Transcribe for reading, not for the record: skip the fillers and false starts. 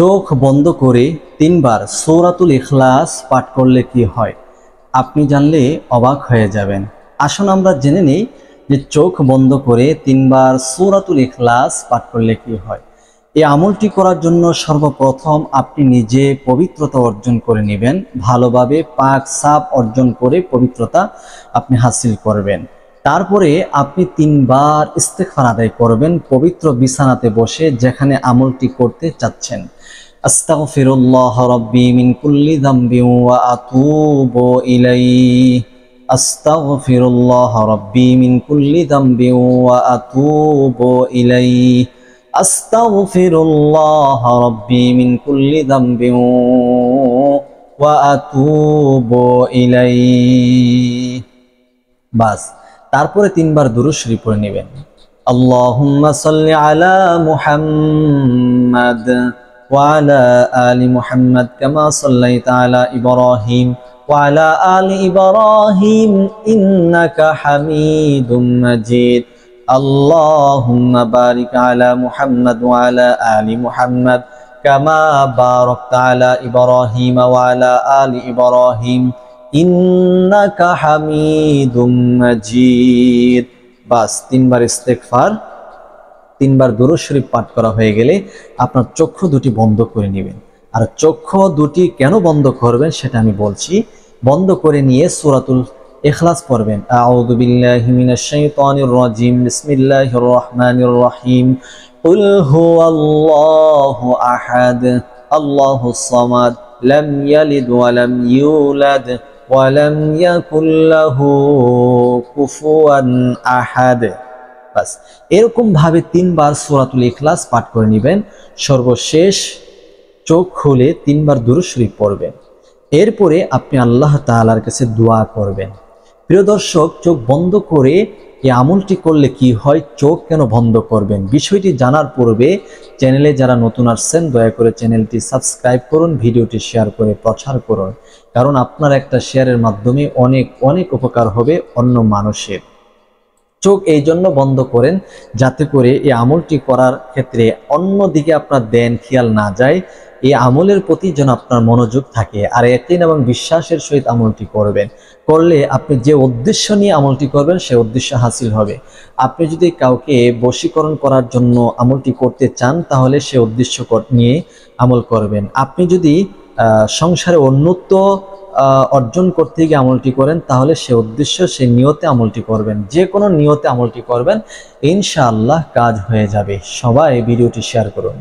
চোখ বন্ধ করে ৩ বার সূরাতুল ইখলাস পাঠ করলে কি হয়? আপনি জানলে অবাক হয়ে যাবেন। আসুন আমরা জেনে নেই যে চোখ বন্ধ করে ৩ বার সূরাতুল ইখলাস পাঠ করলে কি হয়। এই আমলটি করার জন্য সর্বপ্রথম আপনি নিজে পবিত্রতা অর্জন করে নেবেন, ভালোভাবে পাক সাফ অর্জন করে পবিত্রতা আপনি হাসিল করবেন। তারপরে আপনি ৩ বার ইস্তেগফার আদায় করবেন পবিত্র বিছানাতে বসে, যেখানে আমলটি করতে চাচ্ছেন। আস্তাগফিরুল্লাহ রাব্বি মিন কুল্লি যামবিন ওয়া আতুবু ইলাইহি। আস্তাগফিরুল্লাহ রাব্বি মিন কুল্লি যামবিন ওয়া আতুবু ইলাইহি। আস্তাগফিরুল্লাহ রাব্বি মিন কুল্লি যামবিন ওয়া আতুবু ইলাইহি। বাস, তারপরে ৩ বার দুরূদ শরীফ পড়ে নেবেন। আল্লাহুম্মা সাল্লি আলা মুহাম্মাদ ওয়া আলা আলি মুহাম্মাদ কামা সাল্লাইতা আলা ইব্রাহিম ওয়া আলা আলি ইব্রাহিম ইন্নাকা হামিদুম মাজিদ। আল্লাহুম্মা বারিক আলা মুহাম্মাদ ওয়া আলা আলি মুহাম্মাদ কামা বারাকতা আলা ইব্রাহিম ওয়া আলা আলি ইব্রাহিম ইন্নাকা হামিদুম মাজিদ। বাস, ৩ বার ইস্তেগফার, ৩ বার দুরূদ শরীফ পাঠ করা হয়ে গেলে আপনার চক্ষু দুটি বন্ধ করে নেবেন। আর চক্ষু দুটি কেন বন্ধ করবেন সেটা আমি বলছি। বন্ধ করে নিয়ে সূরাতুল ইখলাস পড়বেন। আউযু বিল্লাহি মিনাশ শাইতানির রাজিম, বিসমিল্লাহির রহমানির রহিম। কুল হুয়াল্লাহু আহাদ, আল্লাহুস সামাদ, লাম ইয়ালিদ ওয়া লাম ইউলাদ ওয়ালাম ইয়াকুল লাহু কুফুয়ান আহাদ। বাস, এরকম ভাবে ৩ বার সূরাতুল ইখলাস পাঠ করে নেবেন। সর্বশেষ চোখ খুলে ৩ বার দুরূদ শরীফ পড়বেন। এরপরে আপনি আল্লাহ তাআলার কাছে দোয়া করবেন। প্রিয় দর্শক, চোখ বন্ধ করে এই আমলটি করলে কি হয়, চোখ কেন বন্ধ করবেন, বিষয়টি জানার পূর্বে চ্যানেলে যারা নতুন আসছেন দয়া করে চ্যানেলটি সাবস্ক্রাইব করুন, ভিডিওটি শেয়ার করে প্রচার করুন, কারণ আপনার একটা শেয়ারের মাধ্যমে অনেক অনেক উপকার হবে অন্য মানুষের। চোখ এই জন্য বন্ধ করেন যাতে করে এই আমলটি করার ক্ষেত্রে অন্যদিকে আপনার ধ্যান খেয়াল না যায়, এই আমলের প্রতি যেন আপনার মনোযোগ থাকে। আর ইয়াকিন এবং বিশ্বাসের সহিত আমলটি করবেন। করলে আপনি যে উদ্দেশ্য নিয়ে আমলটি করবেন সে উদ্দেশ্য হাসিল হবে। আপনি যদি কাউকে বশীকরণ করার জন্য আমলটি করতে চান তাহলে সে উদ্দেশ্য নিয়ে আমল করবেন। আপনি যদি সংসারে উন্নত অর্জন করতে গিয়ে আমলটি করেন তাহলে সে উদ্দেশ্য, সে নিয়তে আমলটি করবেন। যে কোনো নিয়তে আমলটি করবেন, ইনশাআল্লাহ কাজ হয়ে যাবে। সবাই ভিডিওটি শেয়ার করুন।